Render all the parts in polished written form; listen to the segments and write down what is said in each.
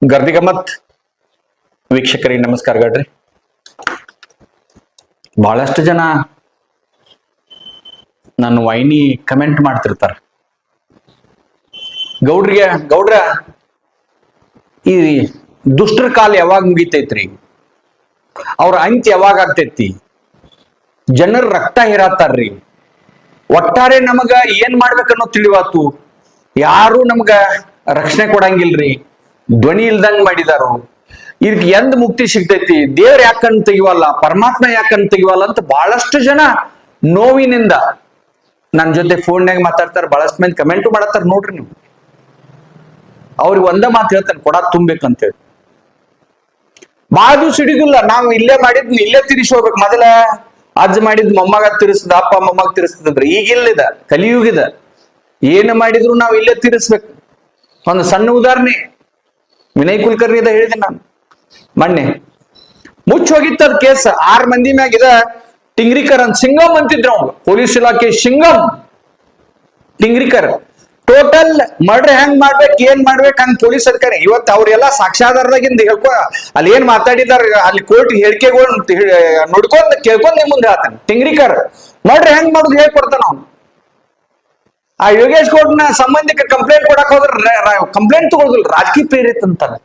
ಗರ್ದಿ ಗಮ್ಮತ್ ವೀಕ್ಷಕರಿಗೆ ನಮಸ್ಕಾರಗಳ್ರಿ. ಬಹಳಷ್ಟು ಜನ ನನ್ನ ವೈನಿ ಕಮೆಂಟ್ ಮಾಡ್ತಿರ್ತಾರ, ಗೌಡ್ರ ಈ ದುಷ್ಟರ ಕಾಲ ಯಾವಾಗ ಮುಗಿತೈತ್ರಿ, ಅವ್ರ ಅಂತ್ಯ ಯಾವಾಗ ಆಗ್ತೈತಿ, ಜನರ ರಕ್ತ ಹೇರಾತಾರ್ರಿ, ಒಟ್ಟಾರೆ ನಮಗ ಏನ್ ಮಾಡ್ಬೇಕನ್ನೋ ತಿಳಿವಾತು, ಯಾರು ನಮಗ ರಕ್ಷಣೆ ಕೊಡಂಗಿಲ್ರಿ, ಧ್ವನಿ ಇಲ್ದಂಗ್ ಮಾಡಿದಾರು, ಇದಕ್ಕೆ ಎಂದ್ ಮುಕ್ತಿ ಸಿಗ್ತೈತಿ, ದೇವ್ರ ಯಾಕಂತ ತೆಗಿವಲ್ಲ, ಪರಮಾತ್ಮ ಯಾಕಂತ ತೆಗಿವಲ್ಲ ಅಂತ ಬಹಳಷ್ಟು ಜನ ನೋವಿನಿಂದ ನನ್ನ ಜೊತೆ ಫೋನ್ಯಾಗ ಮಾತಾಡ್ತಾರ. ಬಹಳಷ್ಟು ಮಂದಿ ಕಮೆಂಟ್ ಮಾಡತ್ತಾರ. ನೋಡ್ರಿ ನೀವು, ಅವ್ರಿಗೆ ಒಂದ ಮಾತು ಹೇಳ್ತಾನೆ, ಕೊಡ ತುಂಬೇಕಂತೇಳಿ. ಬಹಳ ದಿವ್ಸ ಹಿಡಿದಿಲ್ಲ, ನಾವು ಇಲ್ಲೇ ಮಾಡಿದ್ ಇಲ್ಲೇ ತಿರ್ಸಿ ಹೋಗ್ಬೇಕು. ಮೊದಲ ಅಜ್ಜ ಮಾಡಿದ್ ಮೊಮ್ಮಗ ತಿರ್ಸ್ತದ, ಅಪ್ಪ ಮೊಮ್ಮಗ ತಿರ್ಸ್ತದ್ರಿ. ಈಗಿಲ್ಲಿದ ಕಲಿಯುಗಿದ ಏನು ಮಾಡಿದ್ರು ನಾವು ಇಲ್ಲೇ ತಿರ್ಸ್ಬೇಕು. ಒಂದು ಸಣ್ಣ ಉದಾಹರಣೆ ವಿನಯ್ ಕುಲಕರ್ಣಿದ ಹೇಳಿದೆ ನಾನು ಮೊನ್ನೆ. ಮುಚ್ಚ ಹೋಗಿತ್ತದ ಕೇಸ್, 6 ಮಂದಿ ಮ್ಯಾಗಿದ ಟಿಂಗ್ರಿಕರ್ ಅಂತ ಸಿಂಗಮ್ ಅಂತಿದ್ರು ಅವ್ನು, ಪೊಲೀಸ್ ಇಲಾಖೆ ಸಿಂಗಮ್ ಟಿಂಗ್ರಿಕರ್. ಟೋಟಲ್ ಮರ್ಡರ್ ಹೆಂಗ್ ಮಾಡ್ಬೇಕು, ಏನ್ ಮಾಡ್ಬೇಕು ಹಂಗ್ ಪೊಲೀಸ್ ಅಧಿಕಾರಿ. ಇವತ್ತು ಅವ್ರೆಲ್ಲ ಸಾಕ್ಷ್ಯಾಧಾರದಾಗಿಂದ ಹೇಳ್ಕೊ, ಅಲ್ಲಿ ಏನ್ ಮಾತಾಡಿದಾರ ಅಲ್ಲಿ ಕೋರ್ಟ್ ಹೇಳಿಕೆಗಳು ನೋಡ್ಕೊಂಡ್ ಕೇಳ್ಕೊಂಡ್ ನಿಮ್ ಮುಂದೆ ಹೇಳ್ತಾನೆ. ಟಿಂಗ್ರಿಕರ್ ಮರ್ಡರ್ ಹೆಂಗ್ ಮಾಡುದು ಹೇಳ್ಕೊಡ್ತಾನ ಅವ್ನು. ಆ ಯೋಗೇಶ್ ಗೌಡ್ನ ಸಂಬಂಧಿಕ ಕಂಪ್ಲೇಂಟ್ ಕೊಡಕ್ ಹೋದ್ರ ಕಂಪ್ಲೇಂಟ್ ತಗೊಳ್ದಿಲ್ಲ, ರಾಜಕೀಯ ಪ್ರೇರಿತ ಅಂತಾನೆ.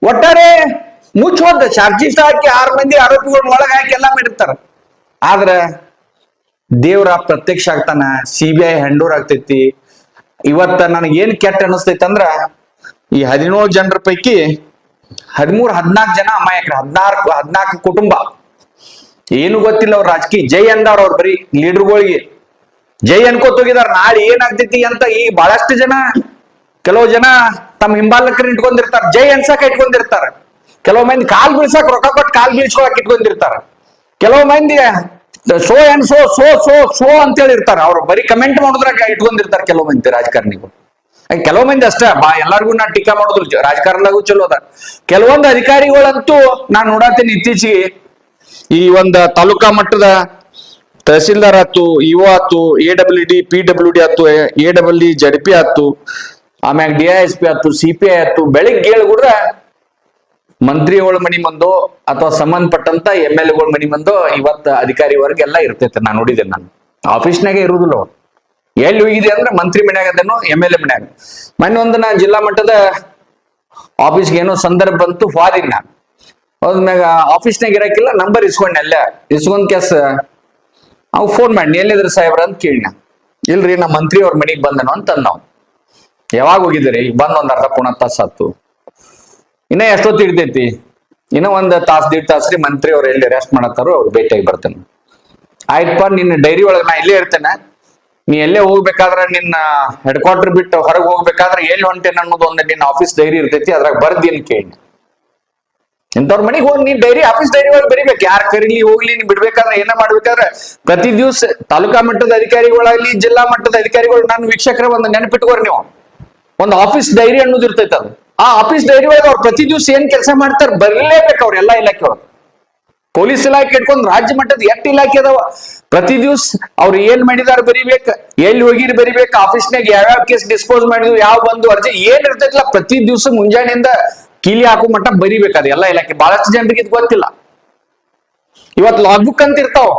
ಒಟ್ಟಾರೆ ಮುಚ್ಚ ಹೋದ, ಚಾರ್ಜ್ ಹಾಕಿ 6 ಮಂದಿ ಆರೋಪಿಗಳನ್ನ ಒಳಗೆ ಹಾಕಿ ಎಲ್ಲಾ ಮಾಡಿರ್ತಾರ. ಆದ್ರ ದೇವ್ರ ಪ್ರತ್ಯಕ್ಷ ಆಗ್ತಾನ, CBI ಹ್ಯಾಂಡೋರ್ ಆಗ್ತೈತಿ. ಇವತ್ತ ನನಗೆ ಏನ್ ಕೆಟ್ಟ ಅನಿಸ್ತೈತಿ ಅಂದ್ರ, ಈ 17 ಜನರ ಪೈಕಿ 13-14 ಜನ ಅಮಾಯಕರ, 14 ಕುಟುಂಬ, ಏನು ಗೊತ್ತಿಲ್ಲ ಅವ್ರ ರಾಜಕೀಯ. ಜೈ ಅಂದವ್ರ ಅವ್ರ ಬರೀ ಲೀಡರ್ಗಳಿಗೆ ಜೈ ಅನ್ಕೋತ ಹೋಗಿದಾರ. ನಾಳೆ ಏನಾಗ್ತೈತಿ ಅಂತ ಈ ಬಹಳಷ್ಟು ಜನ, ಕೆಲವು ಜನ ತಮ್ಮ ಹಿಂಬಾಲಕರು ಇಟ್ಕೊಂಡಿರ್ತಾರ, ಜೈ ಅನ್ಸಕ್ ಇಟ್ಕೊಂಡಿರ್ತಾರ. ಕೆಲವು ಮಂದಿ ಕಾಲ್ ಬೀಳ್ಸಕ್ ರೊಕ್ಕ ಕೊಟ್ಟು ಕಾಲ್ ಬೀಳ್ಸ್ಕೊಳಕ್ ಇಟ್ಕೊಂಡಿರ್ತಾರ. ಕೆಲವು ಮಂದಿ ಸೋ ಏನ್ ಸೋ ಸೋ ಸೋ ಸೋ ಅಂತ ಹೇಳಿರ್ತಾರ. ಅವ್ರು ಬರೀ ಕಮೆಂಟ್ ಮಾಡೋದ್ರಾಗ ಇಟ್ಕೊಂಡಿರ್ತಾರ ಕೆಲವು ಮಂದಿ ರಾಜಕಾರಣಿಗಳು. ಕೆಲವು ಮಂದಿ ಅಷ್ಟೇ, ಎಲ್ಲಾರ್ಗು ನಾ ಟೀಕಾ ಮಾಡೋದಿಲ್ಲ, ರಾಜಕಾರಣದಾಗೂ ಚಲೋ ಅದ. ಕೆಲವೊಂದು ಅಧಿಕಾರಿಗಳಂತೂ ನಾನ್ ನೋಡತ್ತೀನಿ ಇತ್ತೀಚೆಗೆ, ಈ ಒಂದು ತಾಲೂಕಾ ಮಟ್ಟದ ತಹಸೀಲ್ದಾರ್ ಆತು, ಇಒ ಆತು, AWD PWD ಆತು, AEE ZP ಆತು, ಆಮ್ಯಾಗ DISP ಆತು, CPI ಆತು, ಬೆಳಿಗ್ಗೆ ಕೂಡ ಮಂತ್ರಿಗಳ ಮನಿ ಮುಂದೋ ಅಥವಾ ಸಂಬಂಧಪಟ್ಟಂತ MLAಗಳ ಮನಿ ಮುಂದೋ ಇವತ್ತ ಅಧಿಕಾರಿ ವರ್ಗ ಎಲ್ಲ ಇರ್ತೈತೆ. ನಾನು ನೋಡಿದ್ದೇನೆ. ನಾನು ಆಫೀಸ್ನಾಗೆ ಇರುದಿಲ್ಲ. ಅವ್ರು ಎಲ್ಲಿ ಹೋಗಿದೆ ಅಂದ್ರೆ ಮಂತ್ರಿ ಮನ್ಯಾಗ ಅದನ್ನು, MLA ಮನ್ಯಾಗ. ಮೊನ್ನೆ ಒಂದು ನಾ ಜಿಲ್ಲಾ ಮಟ್ಟದ ಆಫೀಸ್ಗೆ ಏನೋ ಸಂದರ್ಭ ಬಂತು, ಹೋದಿನ ನಾನು. ಹೋದ್ಮ್ಯಾಗ ಆಫೀಸ್ನಾಗ ಇರಕಿಲ್ಲ, ನಂಬರ್ ಇಸ್ಕೊಂಡೆ. ಅಲ್ಲ ಇಸ್ಕೊಂಡ್ ಕೆಸ್ ಅವ್ ಫೋನ್ ಮಾಡಿ, ಎಲ್ಲಿದ್ರು ಸಾಹೇಬ್ರ ಅಂತ ಕೇಳಿನ. ಇಲ್ರಿ ನಾ ಮಂತ್ರಿ ಅವ್ರ ಮನಿಗ್ ಬಂದನು ಅಂತ ನಾವು. ಯಾವಾಗ ಹೋಗಿದ್ದೀರಿ? ಈಗ ಬಂದ್ ಒಂದ್ ಅರ್ಧ ಪೌಣ ತಾಸು ಆತು. ಇನ್ನ ಎಷ್ಟೊತ್ತು ಹಿಡ್ತೈತಿ? ಇನ್ನ ಒಂದ್ ತಾಸ್ 1.5 ತಾಸ್ರಿ ಮಂತ್ರಿ ಅವ್ರು ಎಲ್ಲಿ ರೆಸ್ಟ್ ಮಾಡತ್ತಾರೋ ಅವ್ರು ಭೇಟಿಯಾಗಿ ಬರ್ತೇನೆ. ಆಯ್ತಪ್ಪ, ನಿನ್ನ ಡೈರಿ ಒಳಗೆ ನಾ ಇಲ್ಲೇ ಇರ್ತೇನೆ, ನೀ ಎಲ್ಲೇ ಹೋಗ್ಬೇಕಾದ್ರ ನಿನ್ನ ಹೆಡ್ ಕ್ವಾರ್ಟರ್ ಬಿಟ್ಟು ಹೊರಗೆ ಹೋಗ್ಬೇಕಾದ್ರೆ ಎಲ್ಲಿ ಹೊಂಟೇನೆ ಅನ್ನೋದು ಒಂದು ನಿನ್ನ ಆಫೀಸ್ ಡೈರಿ ಇರ್ತೈತಿ, ಅದ್ರಾಗ ಬರ್ದೇನ್ ಕೇಳಿ. ಇಂಥವ್ರ ಮನೆಗೆ ಹೋಗಿ ನೀನ್ ಡೈರಿ, ಆಫೀಸ್ ಡೈರಿ ಒಳಗೆ ಬರಿಬೇಕು. ಯಾರು ಕರೀಲಿ ಹೋಗ್ಲಿ, ನೀನ್ ಬಿಡ್ಬೇಕಾದ್ರೆ ಏನ ಮಾಡ್ಬೇಕಾದ್ರೆ ಪ್ರತಿ ದಿವ್ಸ ತಾಲೂಕಾ ಮಟ್ಟದ ಅಧಿಕಾರಿಗಳಾಗ್ಲಿ, ಜಿಲ್ಲಾ ಮಟ್ಟದ ಅಧಿಕಾರಿಗಳು, ನಾನು ವೀಕ್ಷಕರ ಒಂದು ನೆನಪಿಟ್ಕೋರಿ ನೀವು, ಒಂದು ಆಫೀಸ್ ಡೈರಿ ಅನ್ನೋದು ಇರ್ತೈತೆ. ಅದು ಆ ಆಫೀಸ್ ಡೈರಿ ಒಳಗೆ ಅವ್ರು ಪ್ರತಿ ದಿವ್ಸ ಏನ್ ಕೆಲಸ ಮಾಡ್ತಾರೆ ಬರಲೇಬೇಕು. ಅವ್ರ ಎಲ್ಲಾ ಇಲಾಖೆ ಒಳಗೆ, ಪೊಲೀಸ್ ಇಲಾಖೆ ಇಟ್ಕೊಂಡು ರಾಜ್ಯ ಮಟ್ಟದ 8 ಇಲಾಖೆ ಅದಾವ. ಪ್ರತಿ ದಿವ್ಸ ಅವ್ರು ಏನ್ ಮಾಡಿದಾರ ಬರಿಬೇಕು, ಎಲ್ಲಿ ಹೋಗಿರಿ ಬರಿಬೇಕು, ಆಫೀಸ್ನಾಗ ಯಾವ್ಯಾವ ಕೇಸ್ ಡಿಸ್ಪೋಸ್ ಮಾಡಿದ್ವು, ಯಾವ ಬಂದು ಅರ್ಜಿ ಏನ್ ಇರ್ತೈತಿಲ್ಲ, ಪ್ರತಿ ದಿವ್ಸ ಮುಂಜಾನೆಯಿಂದ ಕೀಲಿ ಹಾಕೋ ಮಟ್ಟ ಬರಿಬೇಕು. ಅದು ಎಲ್ಲಾ ಇಲಾಖೆ. ಬಹಳಷ್ಟು ಜನರಿಗೆ ಇದು ಗೊತ್ತಿಲ್ಲ. ಇವತ್ತು ಲಾಗ್ಬುಕ್ ಅಂತ ಇರ್ತಾವ.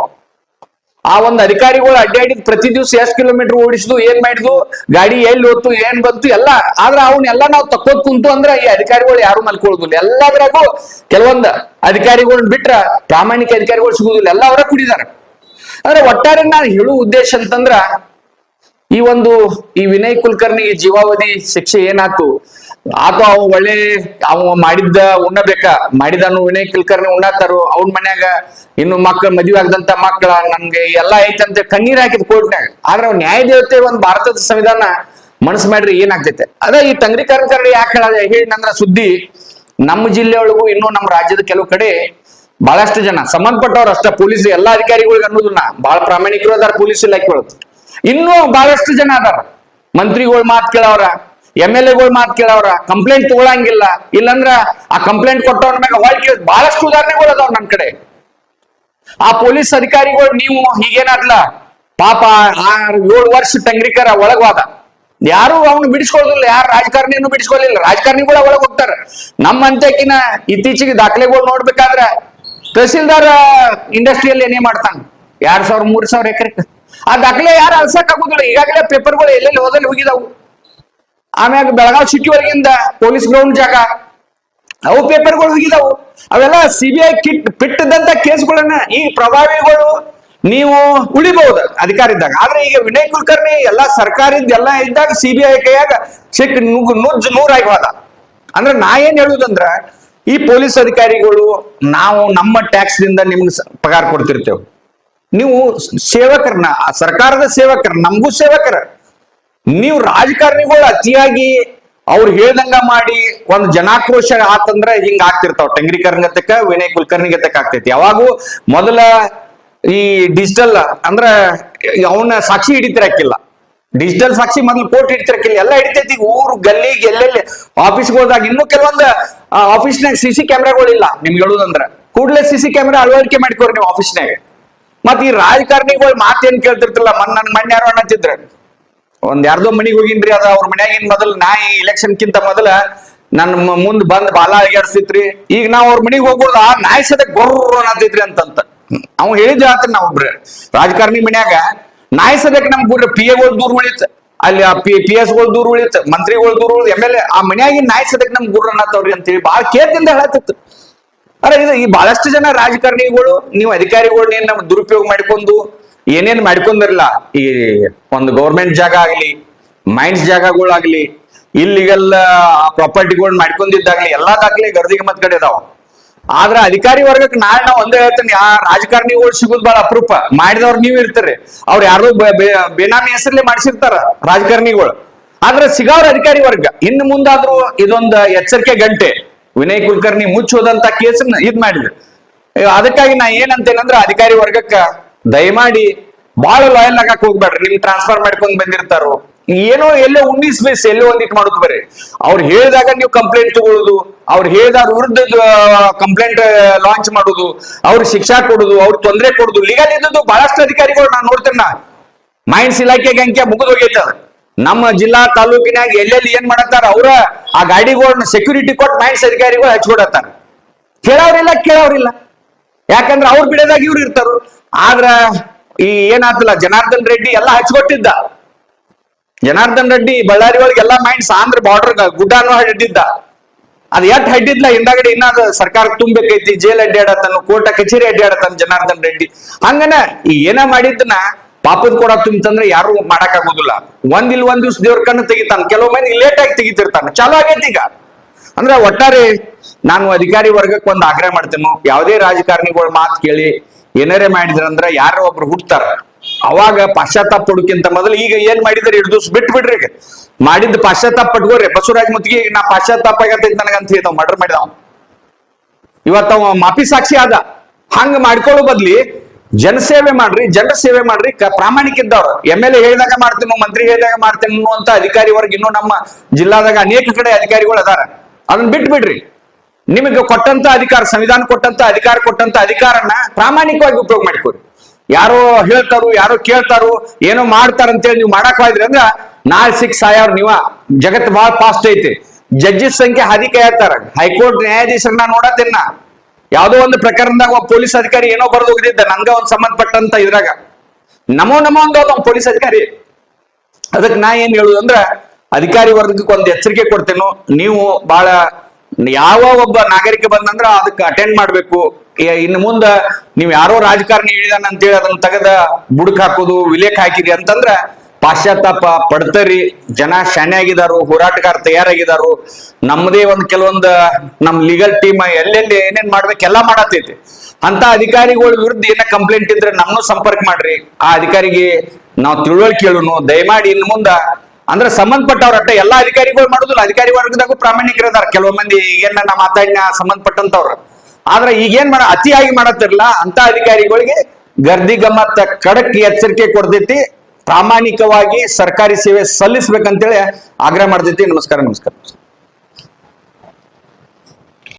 ಆ ಒಂದು ಅಧಿಕಾರಿಗಳು ಅಡ್ಡಾಡಿದ್ ಪ್ರತಿ ದಿವ್ಸ ಎಷ್ಟು ಕಿಲೋಮೀಟರ್ ಓಡಿಸಿದ್ವು, ಏನ್ ಮಾಡಿದ್ವು, ಗಾಡಿ ಎಲ್ಲಿ ಹೋತು, ಏನ್ ಬಂತು ಎಲ್ಲ. ಆದ್ರೆ ಅವನ್ನೆಲ್ಲ ನಾವು ತಕ್ಕೋದ್ ಕುಂತು ಅಂದ್ರೆ ಈ ಅಧಿಕಾರಿಗಳು ಯಾರು ಮಲ್ಕೊಳ್ಳೋದಿಲ್ಲ. ಎಲ್ಲದ್ರಾಗೂ ಕೆಲವೊಂದು ಅಧಿಕಾರಿಗಳನ್ನ ಬಿಟ್ರ ಪ್ರಾಮಾಣಿಕ ಅಧಿಕಾರಿಗಳು ಸಿಗುದಿಲ್ಲ, ಎಲ್ಲ ಅವರ ಕುಡಿದಾರ. ಅಂದ್ರೆ ಒಟ್ಟಾರೆ ನಾನು ಹೇಳುವ ಉದ್ದೇಶ ಅಂತಂದ್ರ, ಈ ವಿನಯ್ ಕುಲಕರ್ಣಿ ಜೀವಾವಧಿ ಶಿಕ್ಷೆ ಏನಾತು ಆತು, ಅವ ಮಾಡಿದ್ದ ಉಣ್ಣಬೇಕ, ಮಾಡಿದನು ವಿನಯ್ ಕುಲಕರ್ಣಿ ಉಣ್ಣಾತಾರು. ಅವ್ನ ಮನ್ಯಾಗ ಇನ್ನು ಮಕ್ಕಳು, ಮದುವೆ ಆಗದಂತ ಮಕ್ಕಳ, ನನ್ಗೆ ಎಲ್ಲಾ ಐತಂತ ಕಣ್ಣೀರ್ ಹಾಕಿದ್ ಕೋರ್ಟ್ನಾಗ. ಆದ್ರೆ ಅವ್ನ ನ್ಯಾಯ ದೇವತೆ ಒಂದು ಭಾರತದ ಸಂವಿಧಾನ ಮನಸ್ಸು ಮಾಡ್ರಿ ಏನಾಗ್ತೈತೆ. ಅದ ಈ ಟಿಂಗ್ರಿಕರ್ ಯಾಕೆ ಹೇಳಿನಂದ್ರ, ಸುದ್ದಿ ನಮ್ಮ ಜಿಲ್ಲೆಯೊಳಗೂ ಇನ್ನೂ ನಮ್ಮ ರಾಜ್ಯದ ಕೆಲವು ಕಡೆ ಬಹಳಷ್ಟು ಜನ ಸಂಬಂಧಪಟ್ಟವ್ರು ಅಷ್ಟ, ಪೊಲೀಸ್ ಎಲ್ಲಾ ಅಧಿಕಾರಿಗಳಿಗೆ ಅನ್ನೋದನ್ನ ಬಹಳ ಪ್ರಾಮಾಣಿಕರು ಅದಾರ ಪೊಲೀಸ್ ಇಲಾಖೆ ಒಳಗೆ. ಇನ್ನೂ ಬಹಳಷ್ಟು ಜನ ಅದಾರ ಮಂತ್ರಿಗಳು ಮಾತು ಕೇಳವ್ರ, MLAಗಳು ಮಾತು ಕೇಳವ್ರ, ಕಂಪ್ಲೇಂಟ್ ತಗೊಳಂಗಿಲ್ಲ. ಇಲ್ಲಂದ್ರ ಆ ಕಂಪ್ಲೇಂಟ್ ಕೊಟ್ಟವ್ರ ಮ್ಯಾಗ ಹೊಳ್ ಬಹಳಷ್ಟು ಉದಾಹರಣೆಗಳು ಅದಾವ ನನ್ನ ಕಡೆ. ಆ ಪೊಲೀಸ್ ಅಧಿಕಾರಿಗಳು ನೀವು ಹೀಗೇನಾದ್ಲ ಪಾಪ 6-7 ವರ್ಷ ಟಂಗ್ರಿಕರ ಒಳಗವಾದ, ಯಾರು ಅವ್ನು ಬಿಡಿಸ್ಕೊಳ್ಳೋದಿಲ್ಲ, ಯಾರು ರಾಜಕಾರಣಿಯನ್ನು ಬಿಡಿಸ್ಕೊಳ್ಳಿಲ್ಲ. ರಾಜಕಾರಣಿಗಳ ಒಳಗೆ ಹೋಗ್ತಾರ. ನಮ್ಮ ಅಂತ್ಯಕ್ಕಿನ ಇತ್ತೀಚೆಗೆ ದಾಖಲೆಗಳು ನೋಡ್ಬೇಕಾದ್ರ ತಹಸೀಲ್ದಾರ್ ಇಂಡಸ್ಟ್ರಿಯಲ್ಲಿ ಏನೇ ಮಾಡ್ತಾನ 2000 3000 ಎಕರೆ. ಆ ದಾಖಲೆ ಯಾರು ಅಳ್ಸಕ್ ಆಗುದಿಲ್ಲ. ಈಗಾಗಲೇ ಪೇಪರ್ಗಳು ಎಲ್ಲೆಲ್ಲಿ ಹೋದಲ್ಲಿ ಹೋಗಿದಾವು. ಆಮ್ಯಾಗ ಬೆಳಗಾವ್ ಸಿಟಿ ಒಳಗಿಂದ ಪೊಲೀಸ್ ಗ್ರೌಂಡ್ ಜಾಗ ಅವು ಪೇಪರ್ಗಳು ಹೋಗಿದಾವು. ಅವೆಲ್ಲ ಸಿಬಿಐ ಬಿಟ್ಟದಂತ ಕೇಸ್ಗಳನ್ನ ಈ ಪ್ರಭಾವಿಗಳು ನೀವು ಉಳಿಬಹುದು ಅಧಿಕಾರ ಇದ್ದಾಗ. ಆದ್ರೆ ಈಗ ವಿನಯ್ ಕುಲಕರ್ಣಿ ಎಲ್ಲಾ ಸರ್ಕಾರದ ಎಲ್ಲ ಇದ್ದಾಗ ಸಿಬಿಐ ಕೈಯಾಗ ಸಿಕ್ ನುಜ್ಜು ನೂರಾಗಿ ಹೋದ. ಅಂದ್ರೆ ನಾ ಏನ್ ಹೇಳುದಂದ್ರ, ಈ ಪೊಲೀಸ್ ಅಧಿಕಾರಿಗಳು ನಾವು ನಮ್ಮ ಟ್ಯಾಕ್ಸ್ ದಿಂದ ನಿಮ್ಗೆ ಪಗಾರ ಕೊಡ್ತಿರ್ತೇವೆ. ನೀವು ಸೇವಕರನ್ನ, ಸರ್ಕಾರದ ಸೇವಕರ, ನಮಗೂ ಸೇವಕರ. ನೀವು ರಾಜಕಾರಣಿಗಳು ಅತಿಯಾಗಿ ಅವ್ರು ಹೇಳ್ದಂಗ ಮಾಡಿ ಒಂದು ಜನಾಕ್ರೋಶ ಆತಂದ್ರ ಹಿಂಗ ಆಗ್ತಿರ್ತಾವ. ಟಂಗ್ರಿಕರ್ಗತಕ್ಕ ವಿನಯ್ ಕುಲಕರ್ಣಿಗತಕ್ಕ ಆಗ್ತೈತಿ. ಯಾವಾಗೂ ಮೊದಲ ಈ ಡಿಜಿಟಲ್ ಅಂದ್ರ ಅವನ ಸಾಕ್ಷಿ ಹಿಡಿತಿರಕ್ಕಿಲ್ಲ. ಡಿಜಿಟಲ್ ಸಾಕ್ಷಿ ಮೊದಲು ಕೋರ್ಟ್ ಹಿಡಿತಿರಕ್ಕಿಲ್ಲ, ಎಲ್ಲ ಹಿಡಿತೈತಿ. ಊರು ಗಲ್ಲಿಗೆ ಎಲ್ಲೆಲ್ಲಿ ಆಫೀಸ್ಗೆ ಹೋದಾಗ ಇನ್ನೂ ಕೆಲವೊಂದು ಆಫೀಸ್ನಾಗ CC ಕ್ಯಾಮ್ರಾಗಳಿಲ್ಲ. ನಿಮ್ಗೆ ಹೇಳುದಂದ್ರ ಕೂಡಲೇ CC ಕ್ಯಾಮ್ರಾ ಅಳವಡಿಕೆ ಮಾಡ್ಕೋರಿ ನೀವು ಆಫೀಸ್ನಾಗ. ಮತ್ ಈ ರಾಜಕಾರಣಿಗಳು ಮಾತೇನ್ ಕೇಳ್ತಿರ್ತಿಲ್ಲ. ಮೊನ್ನೆ ಯಾರು ಅನ್ನತ್ತಿದ್ರ, ಒಂದ್ ಯಾರ್ದೋ ಮನಿಗ್ ಹೋಗಿನ್ರಿ, ಅದ ಅವ್ರ ಮನ್ಯಾಗಿನ್ ಮೊದಲು ನಾ ಈ ಎಲೆಕ್ಷನ್ ಕಿಂತ ಮೊದಲ ನನ್ ಮುಂದ್ ಬಂದ್ ಬಾಲ ಅಳಿಗಾಡ್ಸಿತ್ರಿ. ಈಗ ನಾವ್ ಅವ್ರ ಮನಿಗ್ ಹೋಗೋದ ನಾಯಿ ಸದ ಗೊರ್ರ ಅನ್ನತಿದ್ರಿ ಅಂತಂತ ಅವ್ ಹೇಳಿದ ಆತ. ನಾವೊಬ್ರ ರಾಜಕಾರಣಿ ಮನ್ಯಾಗ ನಾಯಿ ಸದಕ್ ನಮ್ PA ದೂರ ಉಳಿತ, ಅಲ್ಲಿ PS ದೂರ ಉಳಿತ, ಮಂತ್ರಿಗಳು ದೂರ ಉಳಿದ, MLA ಆ ಮನ್ಯಾಗಿನ ನಾಯಿ ಸದಕ್ ನಮ್ ಗುರ್ರ ಅನ್ನತ್ತವ್ರಿ ಅಂತೇಳಿ ಬಾಳ ಕೇಳ್ದಿಂದ ಹೇಳತ್ತಿತ್ತು. ಅಲ್ಲ ಇದು ಈ ಬಹಳಷ್ಟು ಜನ ರಾಜಕಾರಣಿಗಳು, ನೀವು ಅಧಿಕಾರಿಗಳು ಏನ್ ನಮ್ ದುರುಪಯೋಗ ಮಾಡ್ಕೊಂಡು ಏನೇನ್ ಮಾಡ್ಕೊಂಡಿರಲ್ಲ. ಈ ಒಂದು ಗೌರ್ಮೆಂಟ್ ಜಾಗ ಆಗ್ಲಿ, ಮೈನ್ಸ್ ಜಾಗಗಳಾಗ್ಲಿ, ಇಲ್ಲಿಗೆಲ್ಲ ಪ್ರಾಪರ್ಟಿಗಳು ಮಾಡ್ಕೊಂಡಿದ್ದಾಗ್ಲಿ ಎಲ್ಲಾ ದಾಖಲೆ ಗರ್ದಿಗೆ ಮತ್ ಕಡೆ ಇದಾವ. ಆದ್ರ ಅಧಿಕಾರಿ ವರ್ಗಕ್ಕೆ ನಾಳೆ ನಾವು ಒಂದೇ ಹೇಳ್ತೇನೆ, ಆ ರಾಜಕಾರಣಿಗಳು ಸಿಗುದ್ ಬಹಳ ಅಪರೂಪ. ಮಾಡಿದವ್ರು ನೀವ್ ಇರ್ತೀರಿ, ಅವ್ರು ಯಾರು ಬೇನಾಮಿ ಹೆಸರಲ್ಲೇ ಮಾಡಿಸಿರ್ತಾರ ರಾಜಕಾರಣಿಗಳು. ಆದ್ರೆ ಸಿಗವ್ರ ಅಧಿಕಾರಿ ವರ್ಗ. ಇನ್ನು ಮುಂದಾದ್ರೂ ಇದೊಂದು ಎಚ್ಚರಿಕೆ ಗಂಟೆ. ವಿನಯ್ ಕುಲಕರ್ಣಿ ಮುಚ್ಚೋದಂತ ಕೇಸನ್ನ ಇದ್ ಮಾಡಿದ್ರು. ಅದಕ್ಕಾಗಿ ನಾ ಏನಂತೇನಂದ್ರ ಅಧಿಕಾರಿ ವರ್ಗಕ್ಕ ದಯಮಾಡಿ ಬಹಳ ಲಾಯಲ್ ಆಗಕ್ ಹೋಗ್ಬೇಡ್ರಿ. ನಿಮ್ ಟ್ರಾನ್ಸ್ಫರ್ ಮಾಡ್ಕೊಂಡ್ ಬಂದಿರ್ತಾರೋ ಏನೋ ಎಲ್ಲೋ 19 ಬೇಸ್ ಎಲ್ಲೋ ಒಂದಿಟ್ಟು ಮಾಡುದು ಬರೀ. ಅವ್ರು ಹೇಳಿದಾಗ ನೀವು ಕಂಪ್ಲೇಂಟ್ ತಗೊಳುದು, ಅವ್ರು ಹೇಳಿದ ವಿರುದ್ಧ ಕಂಪ್ಲೇಂಟ್ ಲಾಂಚ್ ಮಾಡುದು, ಅವ್ರ ಶಿಕ್ಷಾ ಕೊಡುದು, ಅವ್ರ ತೊಂದರೆ ಕೊಡುದು, ಲೀಗಲ್ ಇದ್ದದ್ದು ಬಹಳಷ್ಟು ಅಧಿಕಾರಿಗಳು ನಾನು ನೋಡ್ತೇನೆ. ಮೈನ್ಸ್ ಇಲಾಖೆಗೆ ಅಂಕೆ ಮುಗಿದು ಹೋಗೈತೆ. ನಮ್ಮ ಜಿಲ್ಲಾ ತಾಲೂಕಿನಾಗ ಎಲ್ಲೆಲ್ಲಿ ಏನ್ ಮಾಡತ್ತಾರ, ಅವ್ರ ಆ ಗಾಡಿಗಳನ್ನ ಸೆಕ್ಯೂರಿಟಿ ಕೊಟ್ಟು ಮೈನ್ಸ್ ಅಧಿಕಾರಿಗಳು ಹಚ್ಕೊಡತ್ತಾರ. ಕೇಳೋರಿಲ್ಲ. ಯಾಕಂದ್ರೆ ಅವ್ರು ಬಿಡೋದಾಗ ಇವ್ರು ಇರ್ತಾರ. ಆದ್ರ ಈ ಏನಾಗ್ತಿಲ್ಲ, ಜನಾರ್ದನ್ ರೆಡ್ಡಿ ಎಲ್ಲ ಹಚ್ಕೊಟ್ಟಿದ್ದ. ಜನಾರ್ದನ್ ರೆಡ್ಡಿ ಬಳ್ಳಾರಿ ಒಳಗೆಲ್ಲ ಮೈನ್ಸ್ ಆಂಧ್ರ ಬಾರ್ಡರ್ ಗುಡ್ಡಾನು ಅಡ್ಡಿದ್ದ. ಅದ್ ಎಟ್ ಅಡ್ಡಿದ್ಲ ಹಿಂದಾಗಡೆ ಇನ್ನಾದ ಸರ್ಕಾರ ತುಂಬಬೇಕೈತಿ, ಜೈಲ್ ಅಡ್ಡಾಡತಾನು, ಕೋರ್ಟ ಕಚೇರಿ ಅಡ್ಡಾಡತಾನ ಜನಾರ್ದನ್ ರೆಡ್ಡಿ. ಹಂಗನ ಈ ಏನ ಮಾಡಿದ್ದನ್ನ ಪಾಪದ ಕೂಡ ತುಂಬಂದ್ರೆ ಯಾರು ಮಾಡಕ್ ಆಗುದಿಲ್ಲ. ಒಂದ್ ದಿವ್ಸ ದೇವ್ರ ಕಣ್ಣು ತೆಗಿತಾನ, ಕೆಲವು ಮಂದಿ ಲೇಟ್ ಆಗಿ ತೆಗಿತಿರ್ತಾನ. ಚಾಲು ಆಗೈತಿ ಈಗ. ಅಂದ್ರೆ ಒಟ್ಟಾರೆ ನಾನು ಅಧಿಕಾರಿ ವರ್ಗಕ್ಕೆ ಒಂದು ಆಗ್ರಹ ಮಾಡ್ತೇನೆ, ಯಾವುದೇ ರಾಜಕಾರಣಿಗಳ ಮಾತು ಕೇಳಿ ಏನಾರೇ ಮಾಡಿದ್ರಂದ್ರ ಯಾರೋ ಒಬ್ರು ಹುಡ್ತಾರ, ಅವಾಗ ಪಶ್ಚಾತ್ತಾಪ ಪಡೋಕ್ಕಿಂತ ಮೊದಲು ಈಗ ಏನ್ ಮಾಡಿದ್ರೆ 2 ದಿವ್ಸ ಬಿಟ್ಬಿಡ್ರಿ. ಈಗ ಮಾಡಿದ್ದು ಪಶ್ಚಾತ್ತಾಪ ಪಟ್ಕೋರಿ. ಬಸವರಾಜ್ ಮುತ್ತಿಗೆ ನಾ ಪಶ್ಚಾತ್ತಾಪ ಆಗತ್ತೈತಿ ನನಗಂತ ಹೇಳಿದವ್ ಮರ್ಡರ್ ಮಾಡಿದವ. ಇವತ್ತವ ಮಾಪಿ ಸಾಕ್ಷಿ ಆದ. ಹಂಗ ಮಾಡ್ಕೊಳ್ಳೋ ಬದ್ಲಿ ಜನಸೇವೆ ಮಾಡ್ರಿ, ಜನರ ಸೇವೆ ಮಾಡ್ರಿ. ಪ್ರಾಮಾಣಿಕ ಇದ್ದವ್ರು MLA ಹೇಳಿದಾಗ ಮಾಡ್ತೇನೆ, ಮಂತ್ರಿ ಹೇಳಿದಾಗ ಮಾಡ್ತೇನೆ ಅನ್ನುವಂತ ಅಧಿಕಾರಿ ವರ್ಗ ಇನ್ನೂ ನಮ್ಮ ಜಿಲ್ಲಾದಾಗ ಅನೇಕ ಕಡೆ ಅಧಿಕಾರಿಗಳು ಅದಾರ. ಅದನ್ನ ಬಿಟ್ಬಿಡ್ರಿ. ನಿಮಗೆ ಕೊಟ್ಟಂತ ಅಧಿಕಾರ, ಸಂವಿಧಾನ ಕೊಟ್ಟಂತ ಅಧಿಕಾರನ್ನ ಪ್ರಾಮಾಣಿಕವಾಗಿ ಉಪಯೋಗ ಮಾಡಿಕೊರಿ. ಯಾರೋ ಹೇಳ್ತಾರು, ಯಾರೋ ಕೇಳ್ತಾರು, ಏನೋ ಮಾಡ್ತಾರಂತೇಳಿ ನೀವು ಮಾಡಕ್ ಹೋದ್ರಿ ಅಂದ್ರ ನಾಳೆ ಸಾಯವ್ರ ನೀವ. ಜಗತ್ ಬಹಳ ಫಾಸ್ಟ್ ಐತಿ. ಜಡ್ಜಸ್ ಸಂಖ್ಯೆ ಹಾದಿ ಕಾಯತ್ತಾರ. ಹೈಕೋರ್ಟ್ ನ್ಯಾಯಾಧೀಶರನ್ನ ನೋಡತ್ತೇನ, ಯಾವ್ದೋ ಒಂದು ಪ್ರಕರಣದಾಗ ಒಬ್ಬ ಪೊಲೀಸ್ ಅಧಿಕಾರಿ ಏನೋ ಬರ್ದು ಹೋಗಿದ್ದ ನನ್ಗ ಒಂದ್ ಸಂಬಂಧಪಟ್ಟಂತ ಇದ್ರಾಗ ನಮೋ ಒಂದು ಪೊಲೀಸ್ ಅಧಿಕಾರಿ. ಅದಕ್ಕೆ ನಾ ಏನ್ ಹೇಳುದಂದ್ರ ಅಧಿಕಾರಿ ವರ್ಗಕ್ಕೆ ಒಂದು ಎಚ್ಚರಿಕೆ ಕೊಡ್ತೇನೋ, ನೀವು ಬಹಳ ಯಾವ ಒಬ್ಬ ನಾಗರಿಕ ಬಂದಂದ್ರ ಅದಕ್ಕೆ ಅಟೆಂಡ್ ಮಾಡ್ಬೇಕು. ಇನ್ನು ಮುಂದ ನೀವು ಯಾರೋ ರಾಜಕಾರಣಿ ಹೇಳಿದಾನ ಅಂತೇಳಿ ಅದನ್ನ ತೆಗೆದ ಬುಡಕ್ ಹಾಕೋದು, ವಿಲೇಖ ಹಾಕಿರಿ ಅಂತಂದ್ರ ಪಾಶ್ಚಾತ್ತಾಪ ಪಡ್ತರಿ. ಜನ ಶಾನೆ ಆಗಿದಾರು, ಹೋರಾಟಗಾರ ತಯಾರಾಗಿದಾರು. ನಮ್ಮದೇ ಒಂದ್ ಕೆಲವೊಂದು ನಮ್ ಲೀಗಲ್ ಟೀಮ್ ಎಲ್ಲೆಲ್ಲಿ ಏನೇನ್ ಮಾಡ್ಬೇಕೆಲ್ಲ ಮಾಡತೈತಿ. ಅಂತ ಅಧಿಕಾರಿಗಳ ವಿರುದ್ಧ ಏನ ಕಂಪ್ಲೇಂಟ್ ಇದ್ರೆ ನಮ್ಮನ್ನು ಸಂಪರ್ಕ ಮಾಡ್ರಿ. ಆ ಅಧಿಕಾರಿಗೆ ನಾವು ತಿಳುವಳಿಕೆ ಹೇಳುನು. ದಯಮಾಡಿ ಇನ್ನು ಮುಂದ ಅಂದ್ರೆ ಸಂಬಂಧಪಟ್ಟವ್ರ ಎಲ್ಲಾ ಅಧಿಕಾರಿಗಳು ಮಾಡುದಿಲ್ಲ. ಅಧಿಕಾರಿ ವರ್ಗದಾಗೂ ಪ್ರಾಮಾಣಿಕರದಾರ ಕೆಲವು ಮಂದಿ. ಈಗೇನ ನಾ ಮಾತಾಡಿನ ಸಂಬಂಧಪಟ್ಟಂತವ್ರು. ಆದ್ರೆ ಈಗೇನ್ ಅತಿಯಾಗಿ ಮಾಡತ್ತಿರಲ್ಲ ಅಂತ ಅಧಿಕಾರಿಗಳಿಗೆ ಗರ್ದಿ ಗಮ್ಮತ್ ಖಡಕ್ ಎಚ್ಚರಿಕೆ ಕೊಡ್ತೈತಿ. ಪ್ರಾಮಾಣಿಕವಾಗಿ ಸರ್ಕಾರಿ ಸೇವೆ ಸಲ್ಲಿಸ್ಬೇಕಂತೇಳಿ ಆಗ್ರಹ ಮಾಡ್ತೈತಿ. ನಮಸ್ಕಾರ.